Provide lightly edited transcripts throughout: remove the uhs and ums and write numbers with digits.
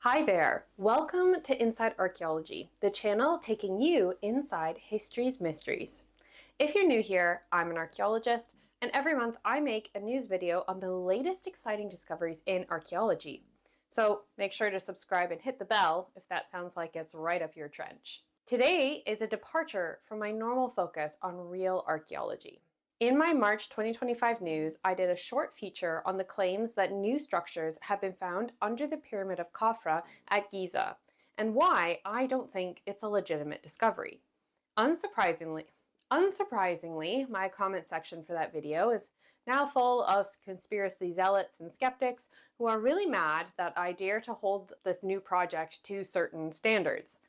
Hi there! Welcome to Inside Archaeology, the channel taking you inside history's mysteries. If you're new here, I'm an archaeologist, and every month I make a news video on the latest exciting discoveries in archaeology. So make sure to subscribe and hit the bell if that sounds like it's right up your trench. Today is a departure from my normal focus on real archaeology. In my March 2025 news, I did a short feature on the claims that new structures have been found under the Pyramid of Khafra at Giza, and why I don't think it's a legitimate discovery. Unsurprisingly, my comment section for that video is now full of conspiracy zealots and skeptics who are really mad that I dare to hold this new project to certain standards.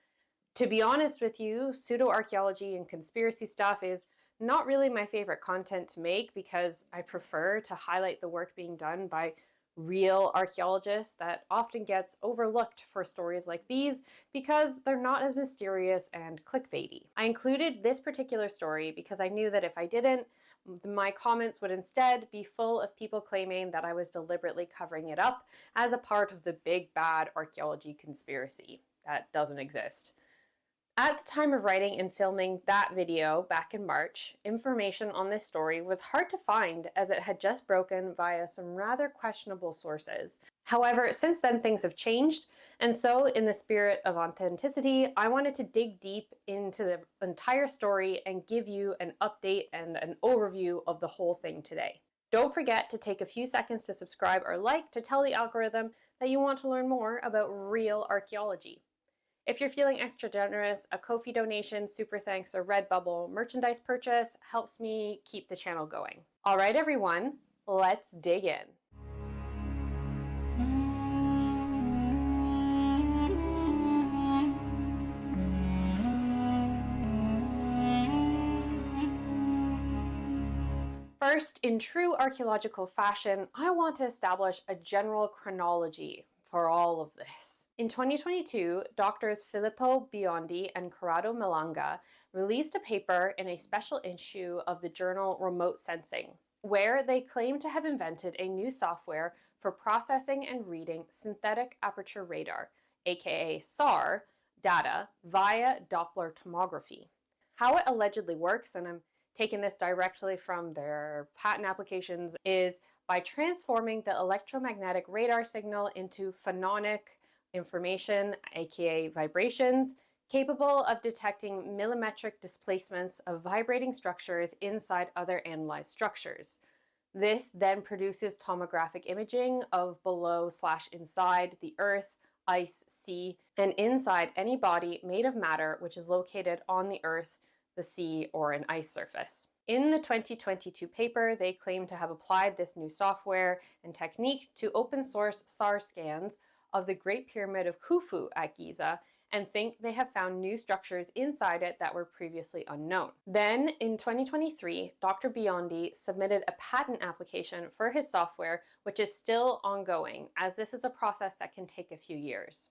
To be honest with you, pseudo-archaeology and conspiracy stuff is not really my favorite content to make because I prefer to highlight the work being done by real archaeologists that often gets overlooked for stories like these because they're not as mysterious and clickbaity. I included this particular story because I knew that if I didn't, my comments would instead be full of people claiming that I was deliberately covering it up as a part of the big bad archaeology conspiracy that doesn't exist. At the time of writing and filming that video back in March, information on this story was hard to find as it had just broken via some rather questionable sources. However, since then things have changed, and so in the spirit of authenticity, I wanted to dig deep into the entire story and give you an update and an overview of the whole thing today. Don't forget to take a few seconds to subscribe or like to tell the algorithm that you want to learn more about real archaeology. If you're feeling extra generous, a Ko-fi donation, super thanks, or Redbubble merchandise purchase helps me keep the channel going. All right, everyone, let's dig in. First, in true archaeological fashion, I want to establish a general chronology for all of this. In 2022, doctors Filippo Biondi and Corrado Malanga released a paper in a special issue of the journal Remote Sensing, where they claim to have invented a new software for processing and reading synthetic aperture radar, aka SAR, data via Doppler tomography. How it allegedly works, and I'm taking this directly from their patent applications, is by transforming the electromagnetic radar signal into phononic information, aka vibrations, capable of detecting millimetric displacements of vibrating structures inside other analyzed structures. This then produces tomographic imaging of below/inside the earth, ice, sea, and inside any body made of matter which is located on the earth, the sea, or an ice surface. In the 2022 paper, they claim to have applied this new software and technique to open source SAR scans of the Great Pyramid of Khufu at Giza and think they have found new structures inside it that were previously unknown. Then, in 2023, Dr. Biondi submitted a patent application for his software, which is still ongoing, as this is a process that can take a few years.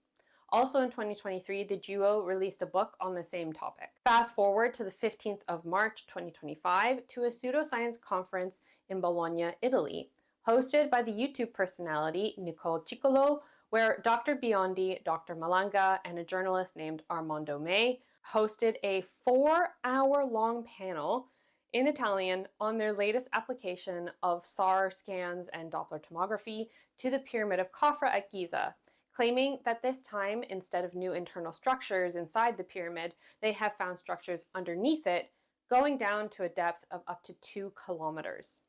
Also in 2023, the duo released a book on the same topic. Fast forward to the 15th of March 2025 to a pseudoscience conference in Bologna, Italy, hosted by the YouTube personality Nicole Ciccolo, where Dr. Biondi, Dr. Malanga, and a journalist named Armando May hosted a 4-hour-long panel in Italian on their latest application of SAR scans and Doppler tomography to the Pyramid of Khafra at Giza, claiming that this time, instead of new internal structures inside the pyramid, they have found structures underneath it, going down to a depth of up to 2 kilometers.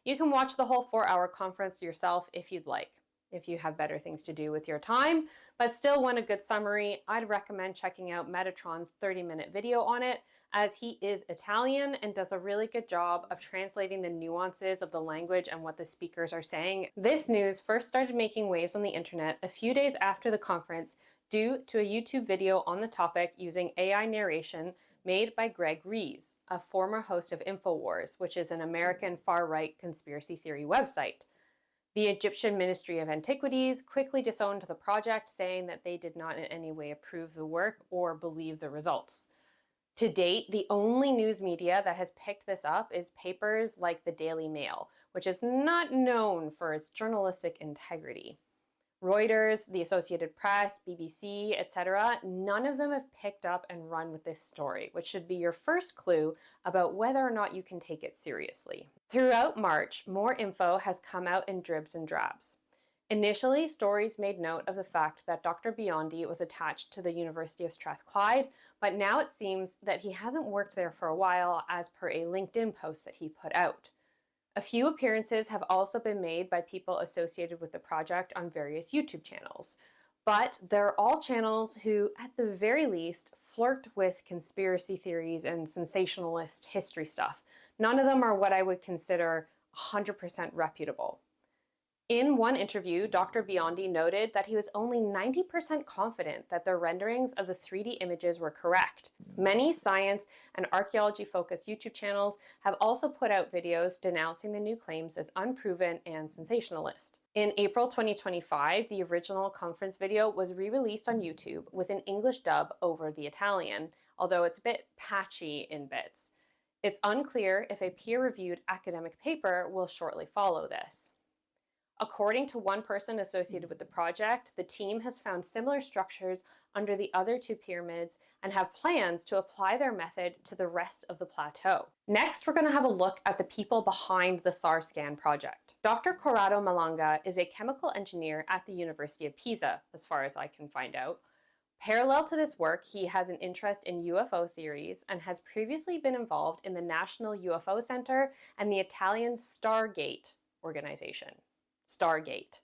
You can watch the whole 4-hour conference yourself if you'd like, if you have better things to do with your time, but still want a good summary, I'd recommend checking out Metatron's 30-minute video on it, as he is Italian and does a really good job of translating the nuances of the language and what the speakers are saying. This news first started making waves on the internet a few days after the conference due to a YouTube video on the topic using AI narration made by Greg Rees, a former host of InfoWars, which is an American far-right conspiracy theory website. The Egyptian Ministry of Antiquities quickly disowned the project, saying that they did not in any way approve the work or believe the results. To date, the only news media that has picked this up is papers like the Daily Mail, which is not known for its journalistic integrity. Reuters, the Associated Press, BBC, etc., none of them have picked up and run with this story, which should be your first clue about whether or not you can take it seriously. Throughout March, more info has come out in dribs and drabs. Initially, stories made note of the fact that Dr. Biondi was attached to the University of Strathclyde, but now it seems that he hasn't worked there for a while, as per a LinkedIn post that he put out. A few appearances have also been made by people associated with the project on various YouTube channels, but they're all channels who, at the very least, flirt with conspiracy theories and sensationalist history stuff. None of them are what I would consider 100% reputable. In one interview, Dr. Biondi noted that he was only 90% confident that the renderings of the 3D images were correct. Many science and archaeology-focused YouTube channels have also put out videos denouncing the new claims as unproven and sensationalist. In April 2025, the original conference video was re-released on YouTube with an English dub over the Italian, although it's a bit patchy in bits. It's unclear if a peer-reviewed academic paper will shortly follow this. According to one person associated with the project, the team has found similar structures under the other two pyramids and have plans to apply their method to the rest of the plateau. Next, we're going to have a look at the people behind the SAR-SCAN project. Dr. Corrado Malanga is a chemical engineer at the University of Pisa, as far as I can find out. Parallel to this work, he has an interest in UFO theories and has previously been involved in the National UFO Center and the Italian Stargate organization. Stargate.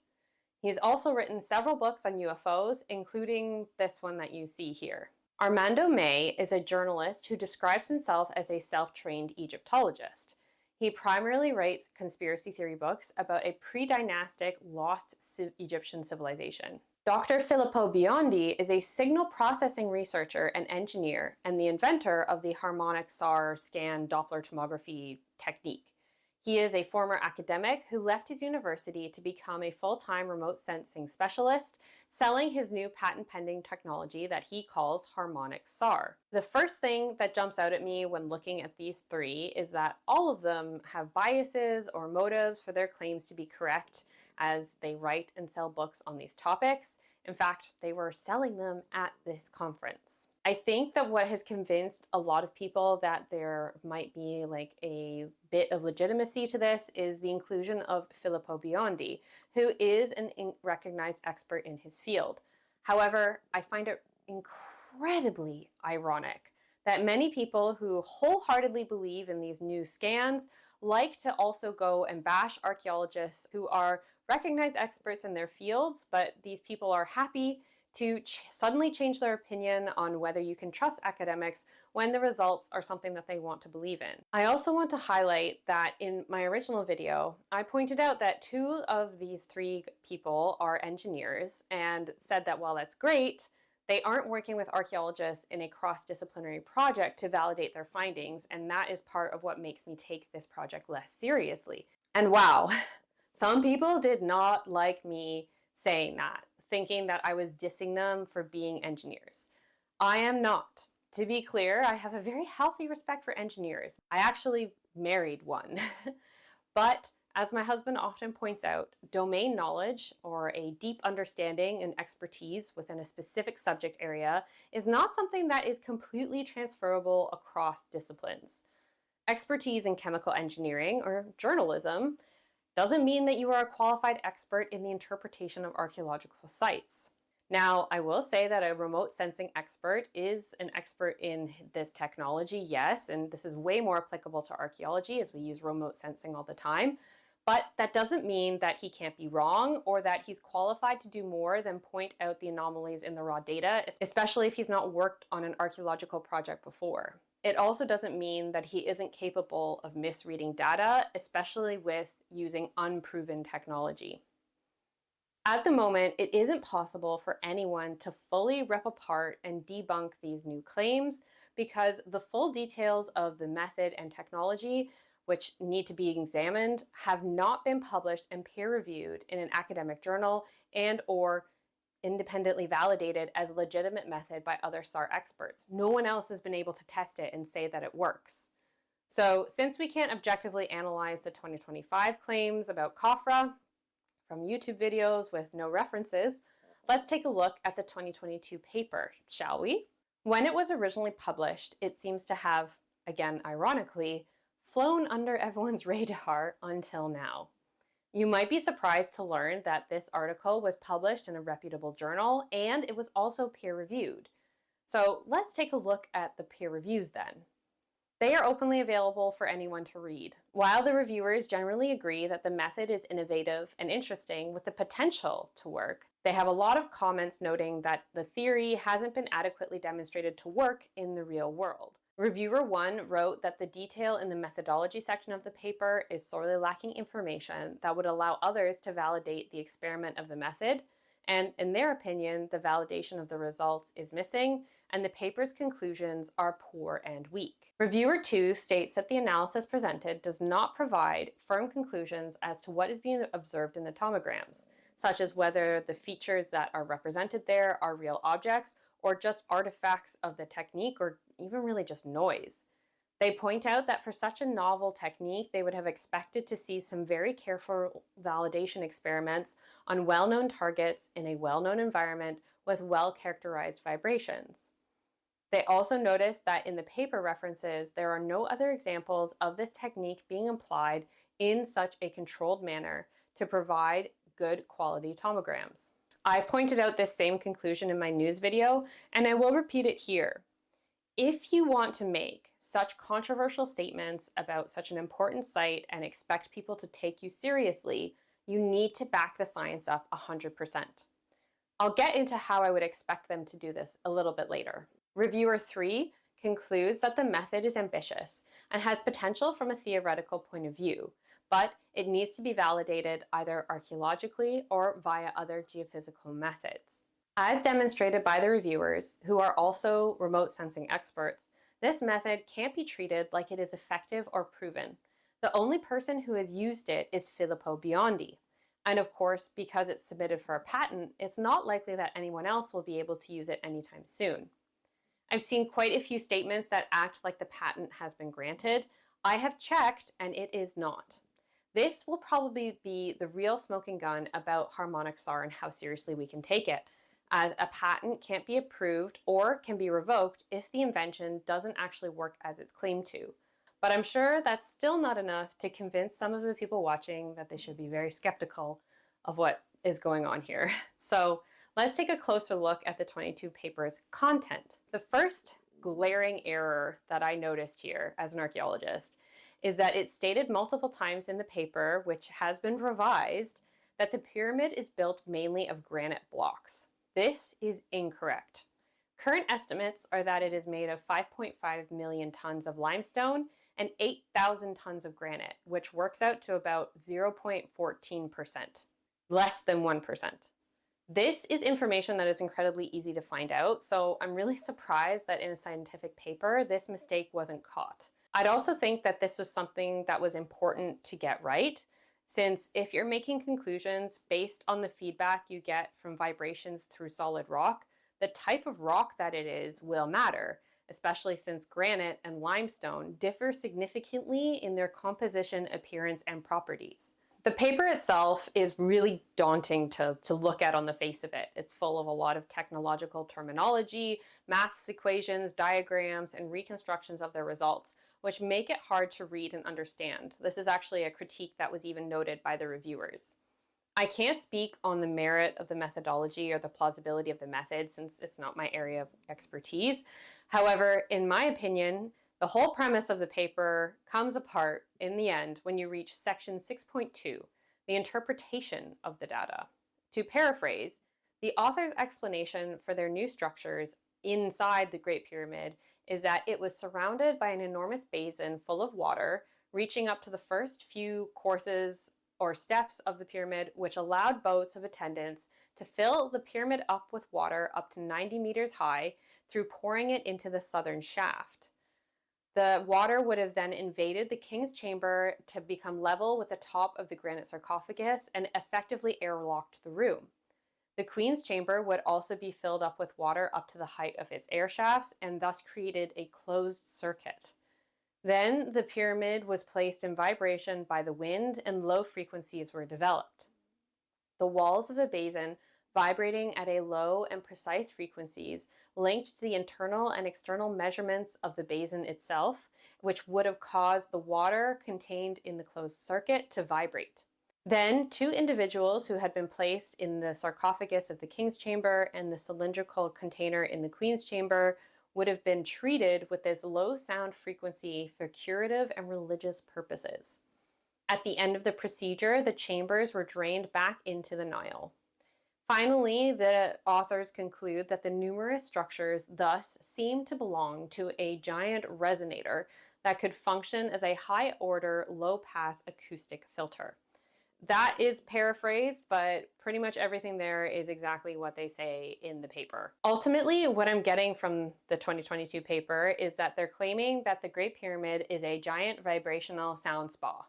He's also written several books on UFOs, including this one that you see here. Armando May is a journalist who describes himself as a self-trained Egyptologist. He primarily writes conspiracy theory books about a pre-dynastic lost Egyptian civilization. Dr. Filippo Biondi is a signal processing researcher and engineer and the inventor of the harmonic SAR-SCAN Doppler tomography technique. He is a former academic who left his university to become a full-time remote sensing specialist, selling his new patent-pending technology that he calls harmonic SAR. The first thing that jumps out at me when looking at these three is that all of them have biases or motives for their claims to be correct as they write and sell books on these topics. In fact, they were selling them at this conference. I think that what has convinced a lot of people that there might be like a bit of legitimacy to this is the inclusion of Filippo Biondi, who is an recognized expert in his field. However, I find it incredibly ironic that many people who wholeheartedly believe in these new scans like to also go and bash archaeologists who are recognized experts in their fields, but these people are happy to suddenly change their opinion on whether you can trust academics when the results are something that they want to believe in. I also want to highlight that in my original video, I pointed out that two of these three people are engineers and said that while that's great, they aren't working with archaeologists in a cross-disciplinary project to validate their findings, and that is part of what makes me take this project less seriously. And wow, some people did not like me saying that, thinking that I was dissing them for being engineers. I am not. To be clear, I have a very healthy respect for engineers. I actually married one. But as my husband often points out, domain knowledge or a deep understanding and expertise within a specific subject area is not something that is completely transferable across disciplines. Expertise in chemical engineering or journalism doesn't mean that you are a qualified expert in the interpretation of archaeological sites. Now, I will say that a remote sensing expert is an expert in this technology, yes, and this is way more applicable to archaeology as we use remote sensing all the time, but that doesn't mean that he can't be wrong or that he's qualified to do more than point out the anomalies in the raw data, especially if he's not worked on an archaeological project before. It also doesn't mean that he isn't capable of misreading data, especially with using unproven technology. At the moment, it isn't possible for anyone to fully rip apart and debunk these new claims because the full details of the method and technology, which need to be examined, have not been published and peer-reviewed in an academic journal and/or independently validated as a legitimate method by other SAR experts. No one else has been able to test it and say that it works. So since we can't objectively analyze the 2025 claims about Khafra, from YouTube videos with no references, let's take a look at the 2022 paper, shall we? When it was originally published, it seems to have, again ironically, flown under everyone's radar until now. You might be surprised to learn that this article was published in a reputable journal and it was also peer-reviewed. So let's take a look at the peer reviews then. They are openly available for anyone to read. While the reviewers generally agree that the method is innovative and interesting with the potential to work, they have a lot of comments noting that the theory hasn't been adequately demonstrated to work in the real world. Reviewer 1 wrote that the detail in the methodology section of the paper is sorely lacking information that would allow others to validate the experiment of the method, and in their opinion, the validation of the results is missing, and the paper's conclusions are poor and weak. Reviewer 2 states that the analysis presented does not provide firm conclusions as to what is being observed in the tomograms, such as whether the features that are represented there are real objects or just artifacts of the technique or even really just noise. They point out that for such a novel technique, they would have expected to see some very careful validation experiments on well-known targets in a well-known environment with well-characterized vibrations. They also noticed that in the paper references, there are no other examples of this technique being applied in such a controlled manner to provide good quality tomograms. I pointed out this same conclusion in my news video, and I will repeat it here. If you want to make such controversial statements about such an important site and expect people to take you seriously, you need to back the science up 100%. I'll get into how I would expect them to do this a little bit later. Reviewer 3 concludes that the method is ambitious and has potential from a theoretical point of view, but it needs to be validated either archaeologically or via other geophysical methods. As demonstrated by the reviewers, who are also remote sensing experts, this method can't be treated like it is effective or proven. The only person who has used it is Filippo Biondi. And of course, because it's submitted for a patent, it's not likely that anyone else will be able to use it anytime soon. I've seen quite a few statements that act like the patent has been granted. I have checked, and it is not. This will probably be the real smoking gun about harmonic SAR and how seriously we can take it, as a patent can't be approved or can be revoked if the invention doesn't actually work as it's claimed to. But I'm sure that's still not enough to convince some of the people watching that they should be very skeptical of what is going on here. So let's take a closer look at the 22 paper's content. The first glaring error that I noticed here as an archaeologist is that it stated multiple times in the paper, which has been revised, that the pyramid is built mainly of granite blocks. This is incorrect. Current estimates are that it is made of 5.5 million tons of limestone and 8,000 tons of granite, which works out to about 0.14%, less than 1%. This is information that is incredibly easy to find out, so I'm really surprised that in a scientific paper, this mistake wasn't caught. I'd also think that this was something that was important to get right, since if you're making conclusions based on the feedback you get from vibrations through solid rock, the type of rock that it is will matter, especially since granite and limestone differ significantly in their composition, appearance, and properties. The paper itself is really daunting to look at on the face of it. It's full of a lot of technological terminology, maths equations, diagrams, and reconstructions of their results, which make it hard to read and understand. This is actually a critique that was even noted by the reviewers. I can't speak on the merit of the methodology or the plausibility of the method since it's not my area of expertise. However, in my opinion, the whole premise of the paper comes apart in the end when you reach section 6.2, the interpretation of the data. To paraphrase, the author's explanation for their new structures inside the Great Pyramid is that it was surrounded by an enormous basin full of water, reaching up to the first few courses or steps of the pyramid, which allowed boats of attendants to fill the pyramid up with water up to 90 meters high through pouring it into the southern shaft. The water would have then invaded the king's chamber to become level with the top of the granite sarcophagus and effectively airlocked the room. The queen's chamber would also be filled up with water up to the height of its air shafts and thus created a closed circuit. Then the pyramid was placed in vibration by the wind and low frequencies were developed. the walls of the basin vibrating at a low and precise frequencies linked to the internal and external measurements of the basin itself, which would have caused the water contained in the closed circuit to vibrate. Then, two individuals who had been placed in the sarcophagus of the king's chamber and the cylindrical container in the queen's chamber would have been treated with this low sound frequency for curative and religious purposes. At the end of the procedure, the chambers were drained back into the Nile. Finally, the authors conclude that the numerous structures thus seem to belong to a giant resonator that could function as a high-order, low-pass acoustic filter. That is paraphrased, but pretty much everything there is exactly what they say in the paper. Ultimately, what I'm getting from the 2022 paper is that they're claiming that the Great Pyramid is a giant vibrational sound spa.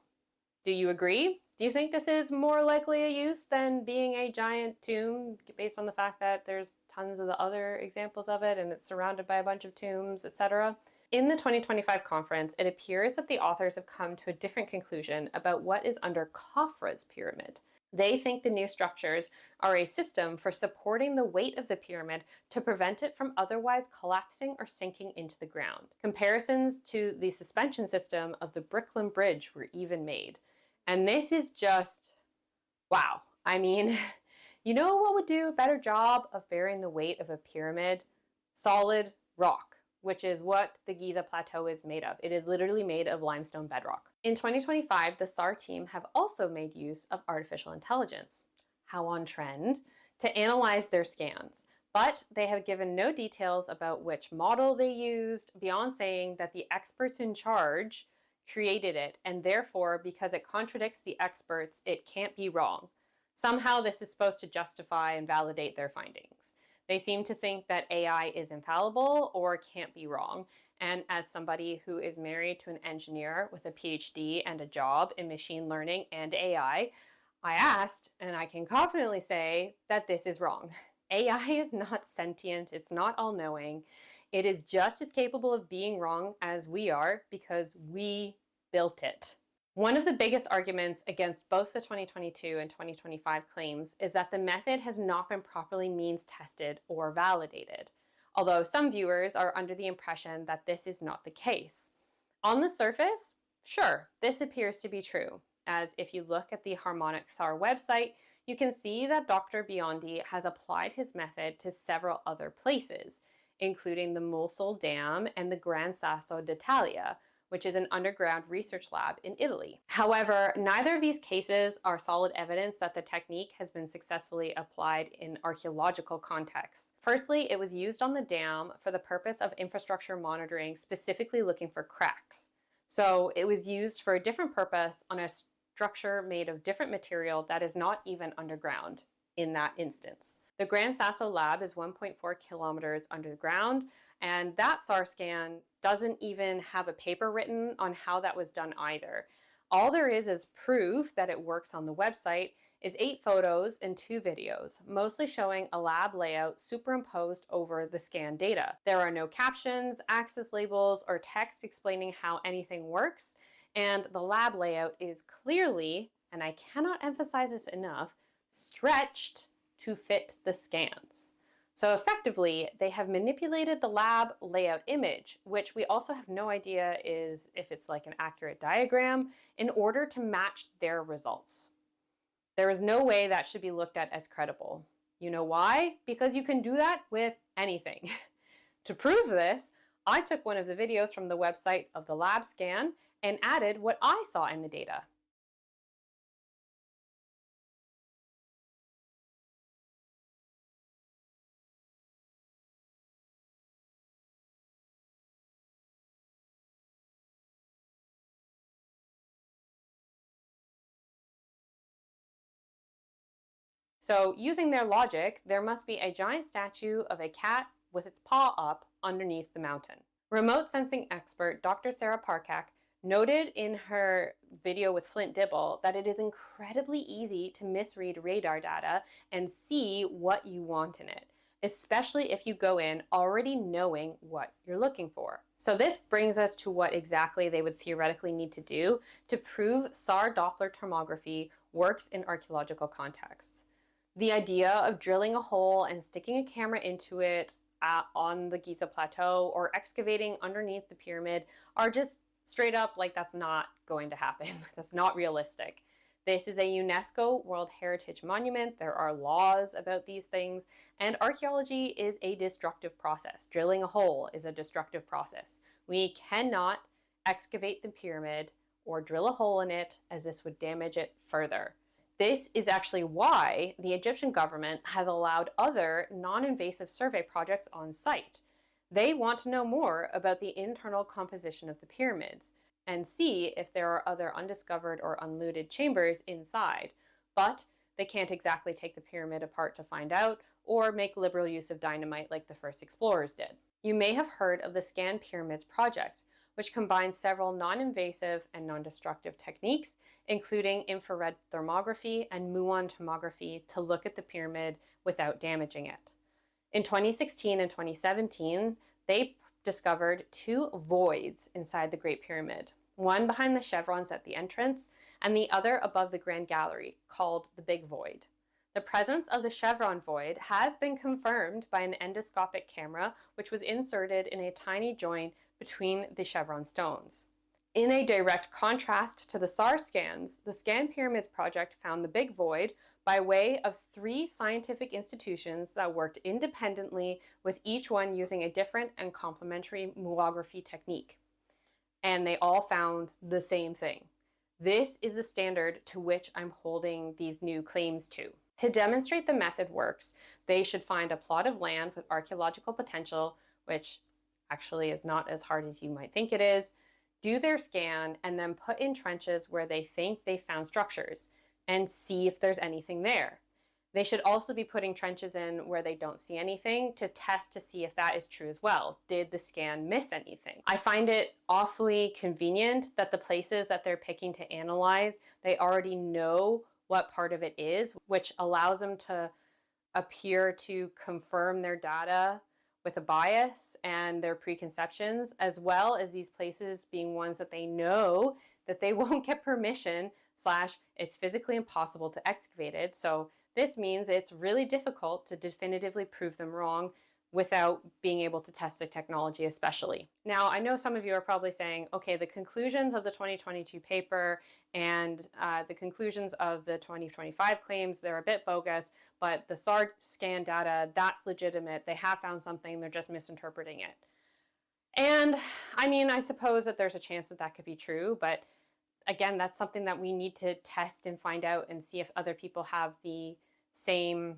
Do you agree? Do you think this is more likely a use than being a giant tomb, based on the fact that there's tons of the other examples of it and it's surrounded by a bunch of tombs, etc.? In the 2025 conference, it appears that the authors have come to a different conclusion about what is under Khafra's pyramid. They think the new structures are a system for supporting the weight of the pyramid to prevent it from otherwise collapsing or sinking into the ground. Comparisons to the suspension system of the Brooklyn Bridge were even made. And this is just, wow. I mean, you know what would do a better job of bearing the weight of a pyramid? Solid rock, which is what the Giza Plateau is made of. It is literally made of limestone bedrock. In 2025, the SAR team have also made use of artificial intelligence, how on trend, to analyze their scans. But they have given no details about which model they used, beyond saying that the experts in charge created it, and therefore, because it contradicts the experts, it can't be wrong. Somehow this is supposed to justify and validate their findings. They seem to think that AI is infallible or can't be wrong. And as somebody who is married to an engineer with a PhD and a job in machine learning and AI, I asked, and I can confidently say that this is wrong. AI is not sentient, it's not all-knowing. It is just as capable of being wrong as we are because we built it. One of the biggest arguments against both the 2022 and 2025 claims is that the method has not been properly means tested or validated, although some viewers are under the impression that this is not the case. On the surface, sure, this appears to be true, as if you look at the Harmonic SAR website, you can see that Dr. Biondi has applied his method to several other places, including the Mosul Dam and the Gran Sasso d'Italia, which is an underground research lab in Italy. However, neither of these cases are solid evidence that the technique has been successfully applied in archaeological contexts. Firstly, it was used on the dam for the purpose of infrastructure monitoring, specifically looking for cracks. So it was used for a different purpose on a structure made of different material that is not even underground in that instance. The Gran Sasso lab is 1.4 kilometers underground, and that SAR scan doesn't even have a paper written on how that was done either. All there is proof that it works on the website is 8 photos and 2 videos, mostly showing a lab layout superimposed over the scan data. There are no captions, access labels, or text explaining how anything works, and the lab layout is clearly, and I cannot emphasize this enough, stretched to fit the scans. So effectively, they have manipulated the lab layout image, which we also have no idea is if it's like an accurate diagram, in order to match their results. There is no way that should be looked at as credible. You know why? Because you can do that with anything. To prove this, I took one of the videos from the website of the lab scan and added what I saw in the data. So using their logic, there must be a giant statue of a cat with its paw up underneath the mountain. Remote sensing expert Dr. Sarah Parkak noted in her video with Flint Dibble that it is incredibly easy to misread radar data and see what you want in it, especially if you go in already knowing what you're looking for. So this brings us to what exactly they would theoretically need to do to prove SAR Doppler tomography works in archaeological contexts. The idea of drilling a hole and sticking a camera into it on the Giza plateau or excavating underneath the pyramid are just straight up like that's not going to happen. That's not realistic. This is a UNESCO World Heritage Monument. There are laws about these things, and archaeology is a destructive process. Drilling a hole is a destructive process. We cannot excavate the pyramid or drill a hole in it, as this would damage it further. This is actually why the Egyptian government has allowed other non-invasive survey projects on site. They want to know more about the internal composition of the pyramids and see if there are other undiscovered or unlooted chambers inside, but they can't exactly take the pyramid apart to find out or make liberal use of dynamite like the first explorers did. You may have heard of the Scan Pyramids project, which combines several non-invasive and non-destructive techniques, including infrared thermography and muon tomography, to look at the pyramid without damaging it. In 2016 and 2017, they discovered two voids inside the Great Pyramid, one behind the chevrons at the entrance and the other above the Grand Gallery, called the Big Void. The presence of the chevron void has been confirmed by an endoscopic camera, which was inserted in a tiny joint between the chevron stones. In a direct contrast to the SAR scans, the Scan Pyramids project found the Big Void by way of 3 scientific institutions that worked independently, with each one using a different and complementary muography technique. And they all found the same thing. This is the standard to which I'm holding these new claims to. To demonstrate the method works, they should find a plot of land with archaeological potential, which actually is not as hard as you might think it is, do their scan, and then put in trenches where they think they found structures and see if there's anything there. They should also be putting trenches in where they don't see anything to test to see if that is true as well. Did the scan miss anything? I find it awfully convenient that the places that they're picking to analyze, they already know what part of it is, which allows them to appear to confirm their data with a bias and their preconceptions, as well as these places being ones that they know that they won't get permission / it's physically impossible to excavate it. So this means it's really difficult to definitively prove them wrong without being able to test the technology especially. Now, I know some of you are probably saying, okay, the conclusions of the 2022 paper and the conclusions of the 2025 claims, they're a bit bogus, but the SAR scan data, that's legitimate. They have found something, they're just misinterpreting it. And I mean, I suppose that there's a chance that that could be true, but again, that's something that we need to test and find out and see if other people have the same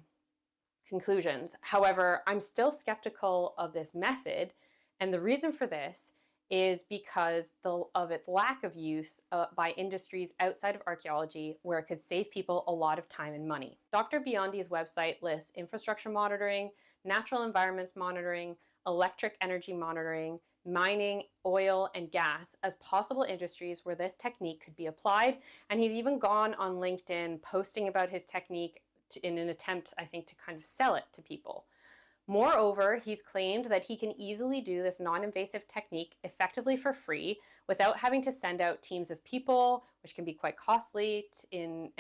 conclusions. However, I'm still skeptical of this method, and the reason for this is because of its lack of use by industries outside of archaeology, where it could save people a lot of time and money. Dr. Biondi's website lists infrastructure monitoring, natural environments monitoring, electric energy monitoring, mining, oil, and gas as possible industries where this technique could be applied. And he's even gone on LinkedIn posting about his technique in an attempt, I think, to kind of sell it to people. Moreover, he's claimed that he can easily do this non-invasive technique effectively for free without having to send out teams of people, which can be quite costly in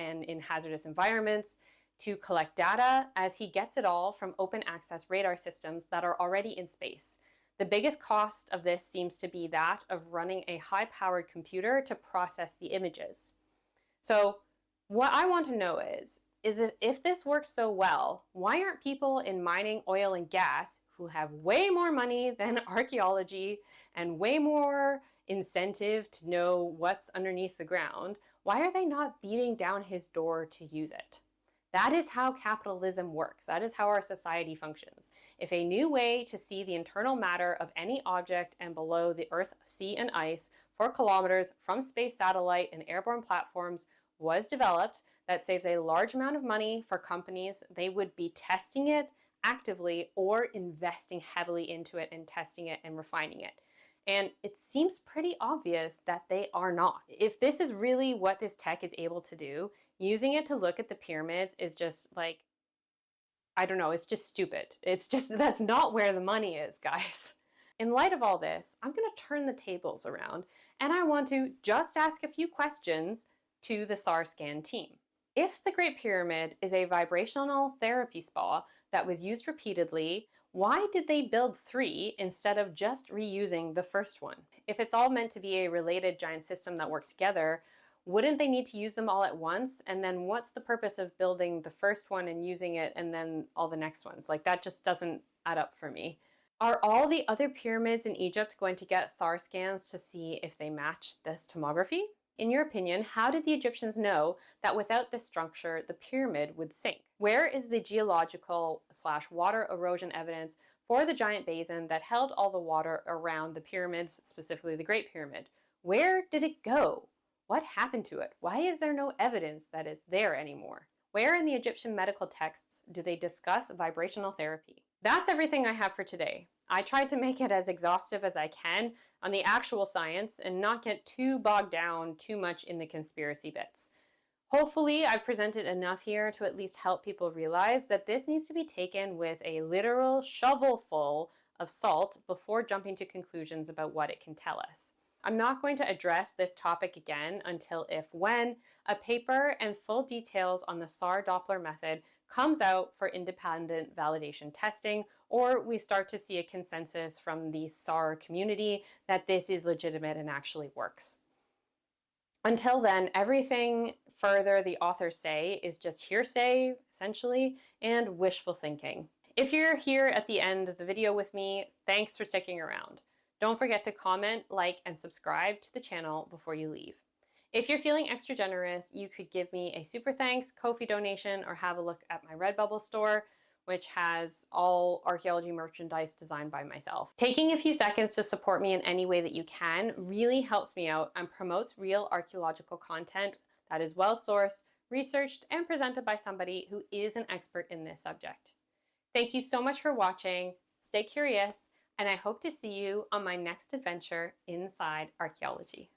hazardous environments, to collect data, as he gets it all from open access radar systems that are already in space. The biggest cost of this seems to be that of running a high-powered computer to process the images. So what I want to know is if this works so well, why aren't people in mining, oil, and gas, who have way more money than archaeology and way more incentive to know what's underneath the ground, why are they not beating down his door to use it? That is how capitalism works. That is how our society functions. If a new way to see the internal matter of any object and below the earth, sea, and ice 4 kilometers from space satellite and airborne platforms was developed that saves a large amount of money for companies, they would be testing it actively or investing heavily into it and testing it and refining it. And it seems pretty obvious that they are not. If this is really what this tech is able to do, using it to look at the pyramids is just like, I don't know, it's just stupid. It's just, that's not where the money is, guys. In light of all this, I'm going to turn the tables around and I want to just ask a few questions to the SAR scan team. If the Great Pyramid is a vibrational therapy spa that was used repeatedly, why did they build three instead of just reusing the first one? If it's all meant to be a related giant system that works together, wouldn't they need to use them all at once? And then what's the purpose of building the first one and using it and then all the next ones? Like that just doesn't add up for me. Are all the other pyramids in Egypt going to get SAR scans to see if they match this tomography? In your opinion, how did the Egyptians know that without this structure, the pyramid would sink? Where is the geological/water erosion evidence for the giant basin that held all the water around the pyramids, specifically the Great Pyramid? Where did it go? What happened to it? Why is there no evidence that it's there anymore? Where in the Egyptian medical texts do they discuss vibrational therapy? That's everything I have for today. I tried to make it as exhaustive as I can on the actual science and not get too bogged down too much in the conspiracy bits. Hopefully, I've presented enough here to at least help people realize that this needs to be taken with a literal shovelful of salt before jumping to conclusions about what it can tell us. I'm not going to address this topic again until when a paper and full details on the SAR Doppler method comes out for independent validation testing, or we start to see a consensus from the SAR community that this is legitimate and actually works. Until then, everything further the authors say is just hearsay, essentially, and wishful thinking. If you're here at the end of the video with me, thanks for sticking around. Don't forget to comment, like, and subscribe to the channel before you leave. If you're feeling extra generous, you could give me a super thanks Ko-fi donation or have a look at my Redbubble store, which has all archaeology merchandise designed by myself. Taking a few seconds to support me in any way that you can really helps me out and promotes real archaeological content that is well-sourced, researched, and presented by somebody who is an expert in this subject. Thank you so much for watching. Stay curious, and I hope to see you on my next adventure inside archaeology.